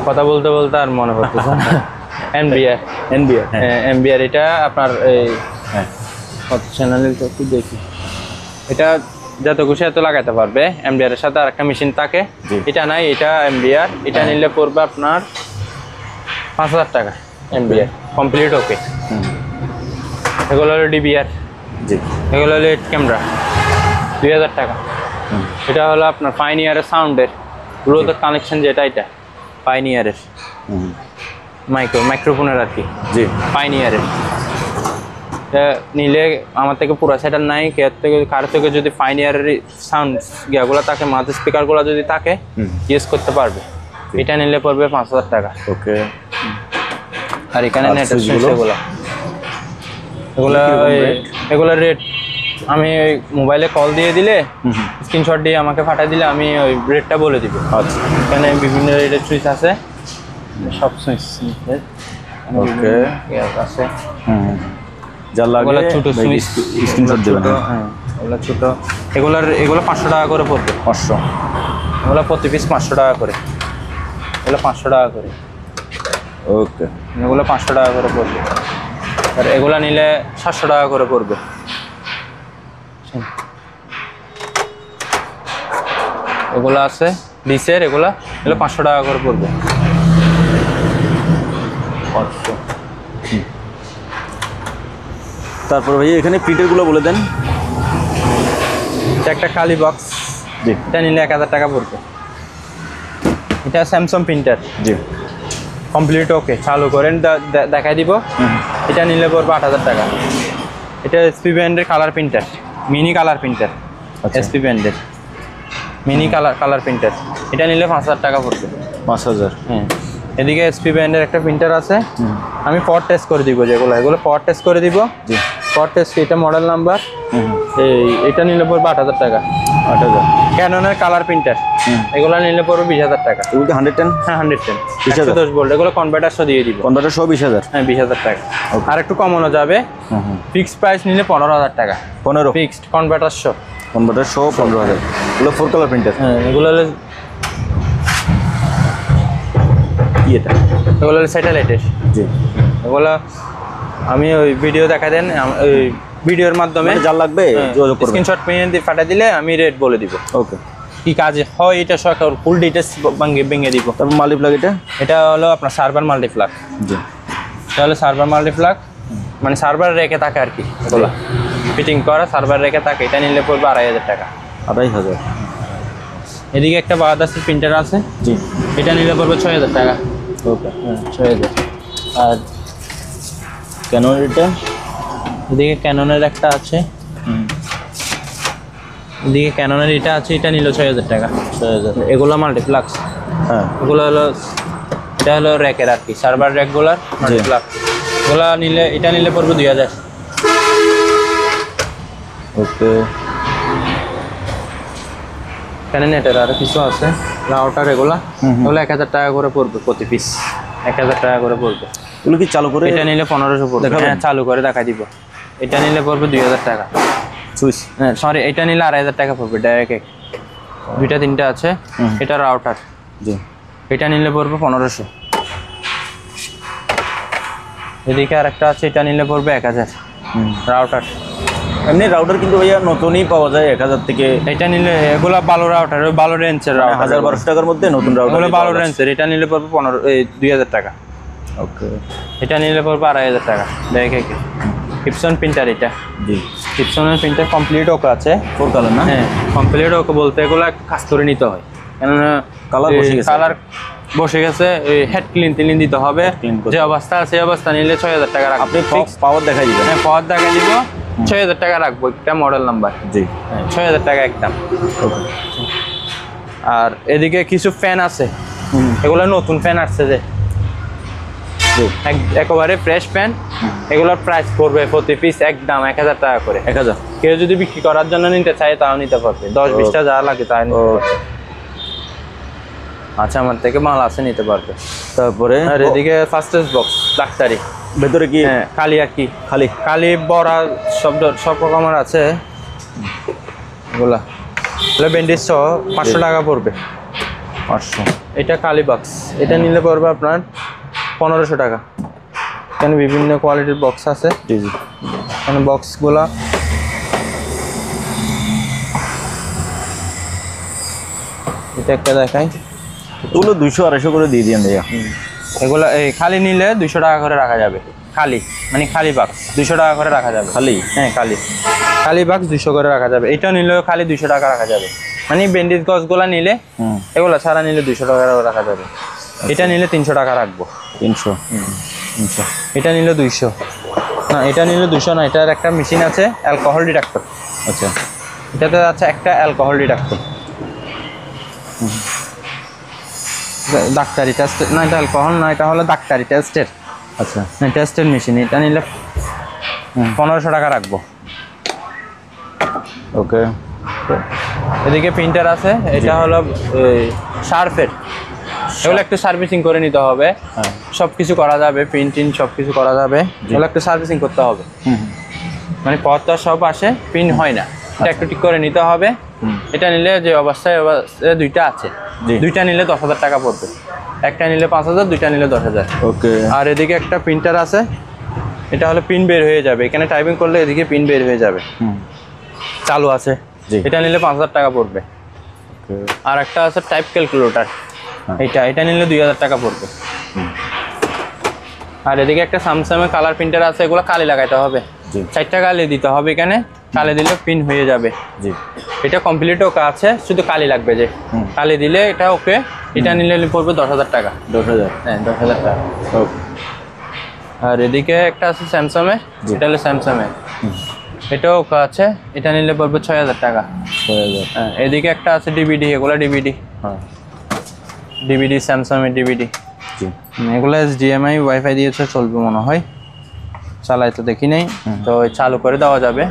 কথা বলতে বলতে আর মনে পড়তেছে। এমবিআর, এটা আপনার এই কত চ্যানেলে তো একটু দেখি, এটা যত খুশি এত লাগাতে পারবে। এমবিআর এর সাথে আর একটা মেশিন থাকে, এটা নাই, এটা এমবিআর। এটা নিলে পড়বে আপনার 5,000 টাকা। MBR complete. ওকে। এগুলো হলো ডিবিআর। জি। এগুলো হলো 8 ক্যামেরা, 2,000 টাকা। এটা হলো আপনার পাইনিয়ারের সাউন্ডের ব্লুটুথ কানেকশন, যেটা এটা পাইনিয়ারের মাইক্রোফোনের আর কি। জি। পাইনিয়ারের নিলে আমার থেকে পুরো সেটার নাই, কার থেকে যদি পাইনিয়ারের সাউন্ড ইয়াগুলো থাকে, মাঝে স্পিকারগুলো যদি থাকে, ইউজ করতে পারবে। এটা নিলে পড়বে 5,000 টাকা। ওকে। আর এখানে নেটের সুইচ, এগুলো রেট আমি ওই মোবাইলে কল দিয়ে দিলে, স্ক্রিনশট দিয়ে আমাকে পাঠিয়ে দিলে আমি ওই রেটটা বলে দিব। আচ্ছা। এখানে বিভিন্ন রেটের সুইচ আছে, সব সুইচ ওকে আছে। যার লাগে ছোট সুইচ, স্ক্রিনশট দেবেন। হ্যাঁ, এগুলো ছোট। এগুলো 500 টাকা করে পড়বে। 500? এগুলো প্রতি পিস 500 টাকা করে। এগুলো 500 টাকা করে। ওকে। এগুলো 500 টাকা করে পড়বে। আর এগুলো নিলে 700 টাকা করে পড়বে। এগুলো আছে ডিসের, এগুলো 500 টাকা করে পড়বে। 500। তারপর ভাই এখানে প্রিন্টারগুলো বলে দেন। এটা একটা কালি বক্স, জি। এটা নিলে 1,000 টাকা পড়বে। এটা স্যামসাং প্রিন্টার। জি। কমপ্লিট। ওকে, চালু করেন দেখাই দিব। এটা নিলে পড়বে 8,000 টাকা। এটা এসপি ব্র্যান্ডের colour printer, mini colour printer, SP ব্র্যান্ডের মিনি কালার প্রিন্টার। এটা নিলে 5000 টাকা পড়বে। 5000। হ্যাঁ, এদিকে এসপি ব্র্যান্ডের একটা প্রিন্টার আছে, আমি পট টেস্ট করে দিব, এগুলো পট টেস্ট করে দিব। জি, পট টেস্ট, এটা মডেল নাম্বার, এটা নিলে পড়বে 8000 টাকা। 8000। ক্যাননের কালার প্রিন্টার, এগুলো নিলে পড়বে 20000 টাকা। এগুলো কি 110? হ্যাঁ, 110, 20000 110 ভোল্ট। এগুলো কনভার্টার সহ দিয়ে দিব। কনভার্টার সহ 20000? হ্যাঁ, 20000 টাকা। আর একটু কমানো যাবে, ফিক্সড প্রাইস নিলে 15000 টাকা। 15? ফিক্সড কনভার্টার সহ। কনভার্টার সহ 15000। এগুলো 4 কালার প্রিন্টার? হ্যাঁ, এগুলো হলো কি এটা? এগুলো হলো স্যাটেলাইটের। জি, এগুলো আমি ওই ভিডিও দেখা দেন, ওই ভিডিওর মাধ্যমে যা লাগবে যোগাযোগ করবেন, স্ক্রিনশট দিয়ে পাঠিয়ে দিলে আমি রেট বলে দিব। ওকে। কি কাজে হয় এটা সরকার ফুল ডিটেলস ভেঙে দিব। তারপর মাল্টিপ্লাগ এটা? এটা হলো আপনার সার্ভার মাল্টিপ্লাগ। জি, এটা হলো সার্ভার মাল্টিপ্লাগ, মানে সার্ভার রেখে থাকে আর কি, এগুলো ফিটিং করা সার্ভার রেখে থাকে। এটা নিলে পড়বে 2500 টাকা। 2500। এদিকে একটা বাদাসি প্রিন্টার আছে, জি, এটা নিলে পড়বে 6000 টাকা। ওকে। 6000। আর ক্যানন এটা? এদিকে ক্যাননের একটা আছে, এদিকে ক্যাননের এটা আছে, এটা নিল 6000 টাকা। 6000। এগুলো মাল্টিপ্লাক্স। হ্যাঁ, এগুলো হলো, এটা হলো র্যাকের আর কি, সার্ভার র্যাকগুলার মাল্টিপ্লাক্স। এগুলো নিলে, এটা নিলে পড়বে 2000। ওকে। ক্যাননেটের আরও কিছু আছে, রাউটার, এগুলো 1000 টাকা করে পড়বে প্রতি পিস, 1000 টাকা করে পড়বে। এগুলো কি চালু করে? এটা নিলে 1500 পড়বে। হ্যাঁ, চালু করে দেখা দিব। এটা নিলে পড়বে 2000 টাকা। সুইচ? হ্যাঁ, সরি, এটা নিলে 2500 টাকা পড়বে ডাইরেক্ট। দুইটা তিনটা আছে, এটা রাউটার। জি, এটা নিলে পড়বে 1500। এদিকে আর একটা আছে, এটা নিলে পড়বে 1000 রাউটার। এমনি রাউটার কিন্তু ভাইয়া নতুনই পাওয়া যায় 1000 থেকে। এটা নিলে, এগুলো ভালো রাউটার, ওই ভালো রেঞ্জের রাউটার, 1000-1200 টাকার মধ্যে নতুন রাউটার। এগুলো ভালো রেঞ্জের। এটা নিলে পড়বে 2000 টাকা। ওকে। এটা নিলে পড়বে 2500 টাকা ডাইরেক্ট। কিপসন প্রিন্টার এটা। জি, কিপসনের প্রিন্টার কমপ্লিট ওকে আছে, 4 কালার না? হ্যাঁ, কমপ্লিট ওকে বলতে এগুলো একটু কাজ করে নিতে হয়, কেননা কালার বসে গেছে। কালার বসে গেছে, হেড ক্লিন দিতে হবে। যে অবস্থা আছে সেই অবস্থা নিলে 6000 টাকা রাখবো। আপনি পাওয়ার দেখাই দিবেন? হ্যাঁ, পাওয়ার দেখা দিব, 6000 টাকা রাখবো, একটা মডেল নাম্বার। জি, 6000 টাকা একদম। ওকে। আর এদিকে কিছু ফ্যান আছে, এগুলো নতুন ফ্যান আসছে যে, একেবারে ফ্রেশ ফ্যান। এগুলোর প্রাইস পড়বে প্রতি পিস একদম 1000 টাকা করে। 1000? কেউ যদি বিক্রি করার জন্য নিতে চায় তাও নিতে পারবে, 10-20টা যা লাগে তাই নিতে পারবে। আচ্ছা, আমার থেকে মাল আছে, নিতে পারবে। তারপরে আর এদিকে ফাস্টেস্ট বক্স ডাক্তারি, ভেতরে কি? হ্যাঁ, খালি আর কি, খালি খালি বড়া সব রকমের আছে। এগুলা ব্যান্ডেজ সহ 500 টাকা পড়বে। 500? এটা কালি বক্স, এটা নিলে পড়বে আপনার 1500 টাকা। এখানে বিভিন্ন কোয়ালিটির বক্স আছে। জি, জি। এখানে বক্সগুলা, এটা একটা দেখাই, এগুলো 200-250 করে দিয়ে দিন ভাইয়া। এগুলা এই খালি নিলে 200 টাকা করে রাখা যাবে। খালি মানে খালি বাক্স 200 টাকা করে রাখা যাবে। খালি? হ্যাঁ, খালি বাক্স 200 করে রাখা যাবে। এটা নিলেও খালি 200 টাকা রাখা যাবে, মানে ব্যান্ডেজ গছগুলা নিলে, এগুলা ছাড়া নিলে 200 টাকা রাখা যাবে। এটা নিলে 300 টাকা রাখবো। 300? এটা নিলে 200 না, এটা নিলে 200 না। এটার একটা মেশিন আছে, অ্যালকোহল ডিটেক্টর। আচ্ছা, এটাতে আছে একটা অ্যালকোহল ডিটেক্টর, ডাক্তারি টেস্ট না, এটা অ্যালকোহল না, এটা হলো ডাক্তারি টেস্টের। আচ্ছা, টেস্টের মেশিন। এটা নিলে 1500 টাকা রাখবো। ওকে। এদিকে প্রিন্টার আছে, এটা হলো শার্পের। এগুলো একটু সার্ভিসিং করে নিতে হবে। সব কিছু করা যাবে, প্রিন্টিং সব কিছু করা যাবে, এগুলো একটু সার্ভিসিং করতে হবে। মানে পথটা সব আসে, প্রিন্ট হয় না, এটা একটু ঠিক করে নিতে হবে। এটা নিলে যে অবস্থায় দুইটা আছে, দুইটা নিলে 10,000 টাকা পড়বে। একটা নিলে 5000, দুইটা নিলে 10,000। ওকে। আর এদিকে একটা প্রিন্টার আছে, এটা হলো পিন বের হয়ে যাবে, এখানে টাইপিং করলে এদিকে পিন বের হয়ে যাবে, চালু আছে। এটা নিলে 5000 টাকা পড়বে। আর একটা আছে টাইপ ক্যালকুলেটর, এটা নিলে 2000 টাকা পড়বে। আর এদিকে একটা স্যামসাং এর কালার প্রিন্টার আছে, এগুলো কালি লাগাইতে হবে, 4টা কালি দিতে হবে এখানে, কালি দিলে পিন হয়ে যাবে। জি, এটা কমপ্লিট ওকে আছে, শুধু কালি লাগবে, যে কালি দিলে এটা ওকে। এটা নিলে পড়বে 10,000 টাকা। 10,000? হ্যাঁ, 10,000 টাকা। আর এদিকে একটা আছে স্যামসাং এর, এটা হলো স্যামসাং এর। এটাও ওকে আছে, এটা নিলে পড়বে 6000 টাকা। 6000। হ্যাঁ, এদিকে একটা আছে ডিভিডি, এগুলা ডিভিডি। হ্যাঁ ডিভিডি স্যামসাং এর ডিভিডি। জি। এগুলো HDMI ওয়াইফাই দিয়েছে, চলবে মনে হয়, চালাই তো দেখি নাই, তো চালু করে দেওয়া যাবে।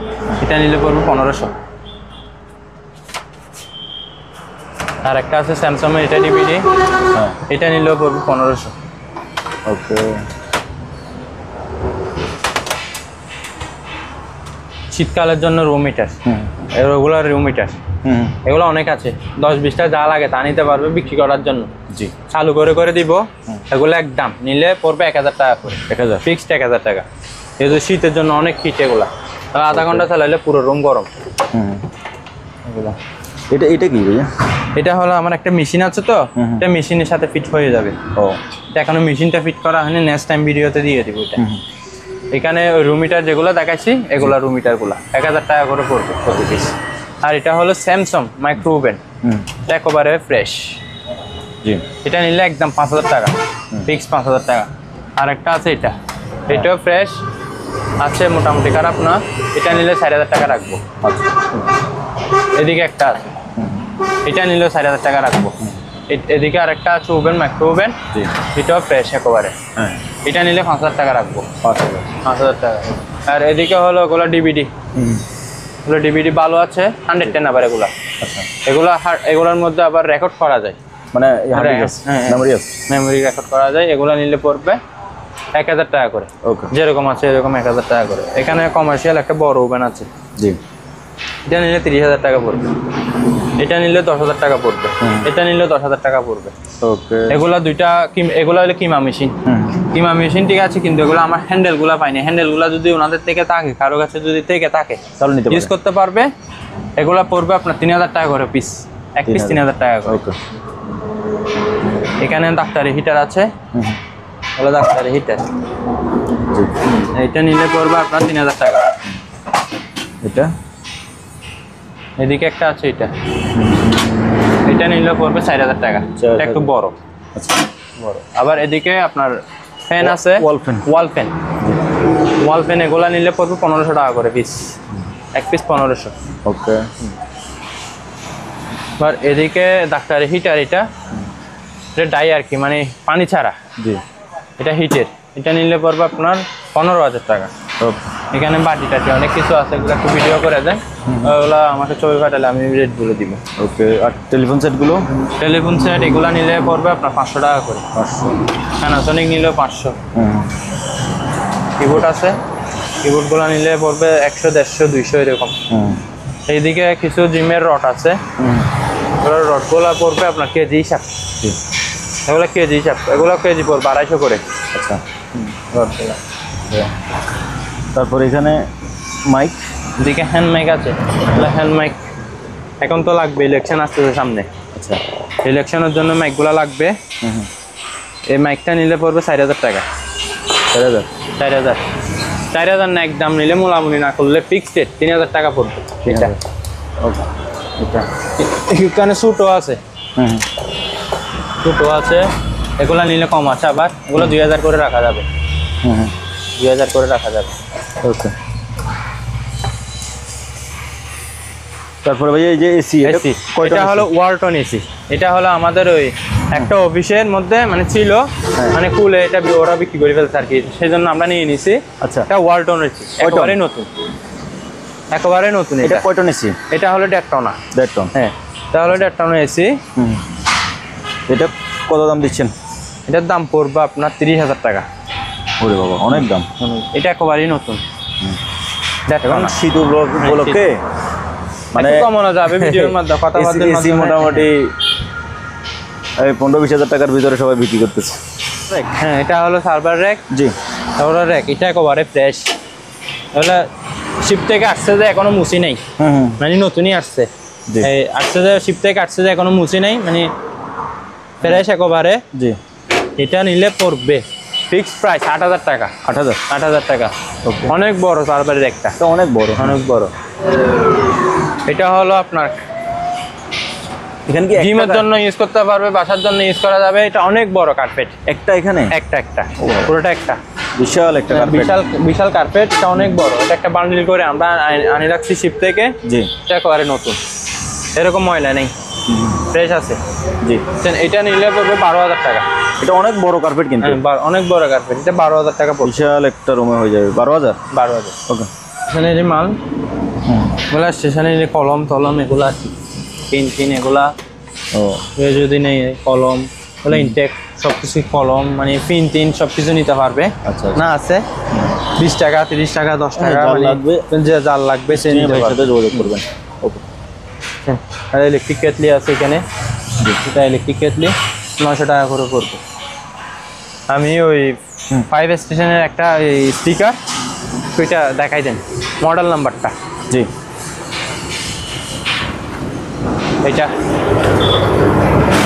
এটা নিলে পড়বে 1500। আর একটা আছে স্যামসাং এর, এটা ডিভিডি, হ্যাঁ এটা নিলেও পড়বে 1500। ওকে। শীতকালের জন্য রুম হিটার, হুম রেগুলার রুম হিটার, হুম এগুলো অনেক আছে। 10-20টা যা লাগে তা নিতে পারবে বিক্রি করার জন্য। জি। চালু করে করে দিব। এগুলো একদম নিলে পড়বে 1000 টাকা করে, 1000 ফিক্সড 1000 টাকা। এই যে শীতের জন্য অনেক হিট এগুলা, তাহলে আধা ঘন্টা চালাইলে পুরো রুম গরম। হুম। এগুলা এটা এটা কি ভাইয়া? এটা হলো আমার একটা মেশিন আছে, তো এটা মেশিনের সাথে ফিট হয়ে যাবে। ও এটা এখনো মেশিনটা ফিট করা হয়নি, নেক্সট টাইম ভিডিওতে দিয়ে দিব এটা। এখানে রুম হিটার যেগুলো দেখাচ্ছি, এগুলা রুম হিটারগুলো 1000 টাকা করে পড়বে প্রতি পিস। আর এটা হলো স্যামসাং মাইক্রো ওভেন, একেবারে ফ্রেশ। জি। এটা নিলে একদম 5000 টাকা, ফিক্স 5000 টাকা। আর একটা আছে এটা, এটাও ফ্রেশ আছে, মোটামুটি খারাপ না। এটা নিলে 4000 টাকা রাখবো। আচ্ছা। এদিকে একটা আছে, এটা নিলেও 4000 টাকা রাখবো। এদিকে আর একটা আছে ওভেন, মাইক্রো ওভেন, জি। এটাও ফ্রেশ একেবারে। হ্যাঁ এটা নিলে 5000 টাকা রাখবো। 5000। 5000 টাকা। আর এদিকে হলো ওগুলো ডিভিডি, এগুলো ডিভিডি ভালো আছে, 110 আবার এগুলা। আচ্ছা। এগুলোর মধ্যে আবার রেকর্ড করা যায়, মানে হ্যাঁ, মেমোরি আছে। মেমোরি রেকর্ড করা যায়। এগুলো নিলে পড়বে 1000 টাকা করে। ওকে। যেরকম আছে এরকম 1000 টাকা করে। এখানে কমার্শিয়াল একটা বড় ওভেন আছে, জি। এটা নিলে 30,000 টাকা পড়বে। এটা নিলে 10,000 টাকা পড়বে। এটা নিলে 10,000 টাকা পড়বে। ওকে। এগুলা দুইটা এগুলা হলো কিমা মেশিন। কিমা মেশিন ঠিক আছে, কিন্তু এগুলো আমার হ্যান্ডেলগুলো পাইনি। হ্যান্ডেলগুলো যদি ওনাদের থেকে থাকে, কারো কাছে যদি থেকে থাকে, তাহলে নিতে ইউজ করতে পারবে। এগুলা পড়বে আপনার 3000 টাকা করে পিস, এক পিস 3000 টাকা করে। ওকে। এখানে ডাক্তারি হিটার আছে, এগুলো ডাক্তারি হিটার। জি। এটা নিলে পড়বে আপনার 3000 টাকা। এটা এদিকে একটা আছে, এটা নিলে পড়বে 4000 টাকা। এটা একটু বড়। আচ্ছা। বড়। আবার এদিকে আপনার ফ্যান আছে, ওয়াল ফ্যান। ওয়াল ফ্যান এগুলা নিলে পড়বে 1500 টাকা করে পিস, এক পিস 1500। ওকে। এবার এদিকে ডাক্তারি হিটার, এটা ডাই আর কি, মানে পানি ছাড়া। জি। এটা হিটের, এটা নিলে পড়বে আপনার 15000 টাকা। ওকে। এখানে বাটি টাটি অনেক কিছু আছে, এগুলো একটু ভিডিও করে দেন, ওগুলো আমাকে ছবি পাঠালে আমি রেট বলে দিব। ওকে। আর টেলিফোন সেটগুলো? টেলিফোন সেট এগুলো নিলে পড়বে আপনার 500 টাকা করে। 500। প্যানাসোনিক নিলেও 500। হুম। কিবোর্ড আছে, কিবোর্ডগুলো নিলে পড়বে 100, 150, 200 এরকম। হুম। এইদিকে কিছু জিমের রড আছে, এগুলো রডগুলো পড়বে আপনার কেজি হিসাব। জি। এগুলো কেজি হিসাব, এগুলো কেজি পড়বে 250 করে। আচ্ছা। রডগুলো। তারপর এখানে মাইক। এদিকে হ্যান্ড মাইক আছে, হ্যান্ড মাইক এখন তো লাগবে, ইলেকশন আসতেছে সামনে। আচ্ছা। ইলেকশনের জন্য মাইকগুলো লাগবে। এই মাইকটা নিলে পড়বে 4000 টাকা। 4000। 4000 4000 না, একদম নিলে মোলামুলি না করলে ফিক্সড 3000 টাকা পড়বে এটা। ওকে। এটা এখানে সুটও আছে, সুটও আছে, এগুলো নিলে কম আছে। আবার এগুলো 2000 করে রাখা যাবে, 2000 করে রাখা যাবে। ওকে। তারপরে ভাই এই যে এসি, এসি, এটা হলো ওয়ালটন এসি। এটা হলো আমাদের ওই একটা অফিসের মধ্যে মানে ছিল, মানে কুলে এটা ওরা বিক্রি করে ফেলছে আর কি, সেই জন্য আমরা নিয়ে নিছি। আচ্ছা। এটা ওয়ালটন এসি, একেবারে নতুন, একেবারে নতুন। এটা কয় টন এসি? এটা হলো 1.5 টনা। 1.5 টন। হ্যাঁ, এটা হলো 1.5 টনা এসি। এটা কত দাম দিচ্ছেন? এটার দাম পড়বে আপনার 30,000 টাকা। ওরে বাবা, অনেক দাম। এটা একেবারেই নতুন। এখন শীত উপলক্ষে মানে কমানো যাবে ভিডিওর মাধ্যমে, কথাবার্তার এসি মোটামুটি 15-20 হাজার টাকার ভিতরে সবাই বিক্রি করতেছে। হ্যাঁ, এটা হলো সার্ভার র্যাক। জি। সার্ভার র্যাক এটা একেবারে ফ্রেশ, তাহলে শিপ থেকে আসছে যে এখনো মুছি নেই, মানে নতুনই আসছে। এই আসছে যে শিপ থেকে আসছে যে এখনো মুছি নেই, মানে ফ্রেশ একেবারে। জি। এটা নিলে পড়বে ফিক্সড প্রাইস 8000 টাকা। 8000 টাকা। অনেক বড় সার্ভার র্যাকটা, অনেক বড়, অনেক বড়। এটা হলো আপনার এখানে কি জিমের জন্য ইউজ করতে পারবে, বাসার জন্য ইউজ করা যাবে। এটা অনেক বড় কার্পেট, একটা এখানে একটা পুরোটা একটা। বিশাল একটা কার্পেট। বিশাল বিশাল কার্পেট, এটা অনেক বড়। এটা একটা বান্ডিল করে আমরা আনি রাখছি শিপ থেকে। জি, এটা একেবারে নতুন, এরকম ময়লা নেই, ফ্রেশ আছে। জি, এটা নিলে পড়বে 12,000 টাকা। এটা অনেক বড় কার্পেট কিন্তু, অনেক বড় কার্পেট, এটা 12,000 টাকা পড়বে। বিশাল একটা রুমে হয়ে যাবে 12,000। 12,000। ওকে। এখানে যে মাল এগুলা স্টেশনে যে কলম টলম এগুলা আর কি, পেন এগুলা ও যদি নেই, কলম এগুলো ইনটেক সব কিছু, কলম মানে পিন টিন সব কিছু নিতে পারবে। আচ্ছা, না আছে 20 টাকা 30 টাকা 10 টাকা জাল মানে লাগবে, যে জাল লাগবে সে নিতে ভাইয়ের পারবে। সাথে যোগাযোগ করবেন। ওকে। আর ইলেকট্রিক কেটলি আছে এখানে, এটা ইলেকট্রিক কেটলি 900 টাকা করে পড়বে। আমি ওই 5 স্টেশনের একটা স্টিকার ওইটা দেখাই দেন, মডেল নাম্বারটা। জি,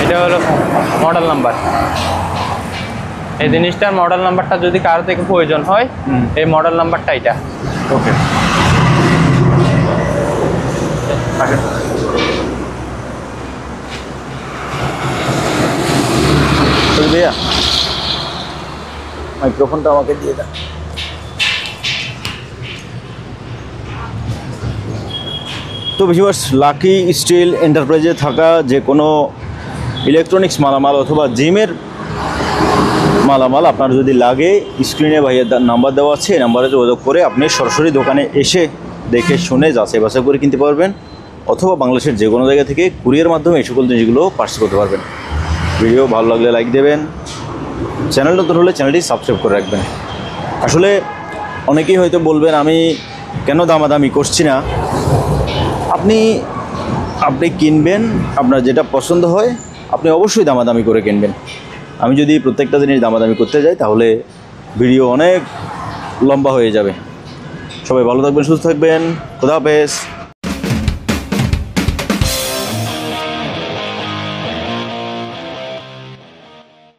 এটা হলো মডেল নাম্বার। এই জিনিসটার মডেল নাম্বারটা যদি কারো থেকে প্রয়োজন হয়, এই মডেল নাম্বারটা এটা। ওকে। ভাইয়া মাইক্রোফোনটা আমাকে দিয়ে দেন। তো ভিউয়ার্স, লাকি স্টিল এন্টারপ্রাইজে থাকা যে কোনো ইলেকট্রনিক্স মালামাল অথবা জিমের মালামাল আপনার যদি লাগে, স্ক্রিনে ভাইয়ের নাম্বার দেওয়া আছে, এই নাম্বারে যোগাযোগ করে আপনি সরাসরি দোকানে এসে দেখে শুনে যাচাই বাছাই করে কিনতে পারবেন, অথবা বাংলাদেশের যে কোনো জায়গা থেকে কুরিয়ার মাধ্যমে এই সকল জিনিসগুলো পার্সেল করতে পারবেন। ভিডিও ভালো লাগলে লাইক দেবেন, চ্যানেল নতুন হলে চ্যানেলটি সাবস্ক্রাইব করে রাখবেন। আসলে অনেকেই হয়তো বলবেন আমি কেন দামাদামি করছি না। আপনি কিনবেন, আপনার যেটা পছন্দ হয় আপনি অবশ্যই দামাদামি করে কিনবেন। আমি যদি প্রত্যেকটা জিনিস দামাদামি করতে যাই তাহলে ভিডিও অনেক লম্বা হয়ে যাবে। সবাই ভালো থাকবেন, সুস্থ থাকবেন, খোদা হাফেজ।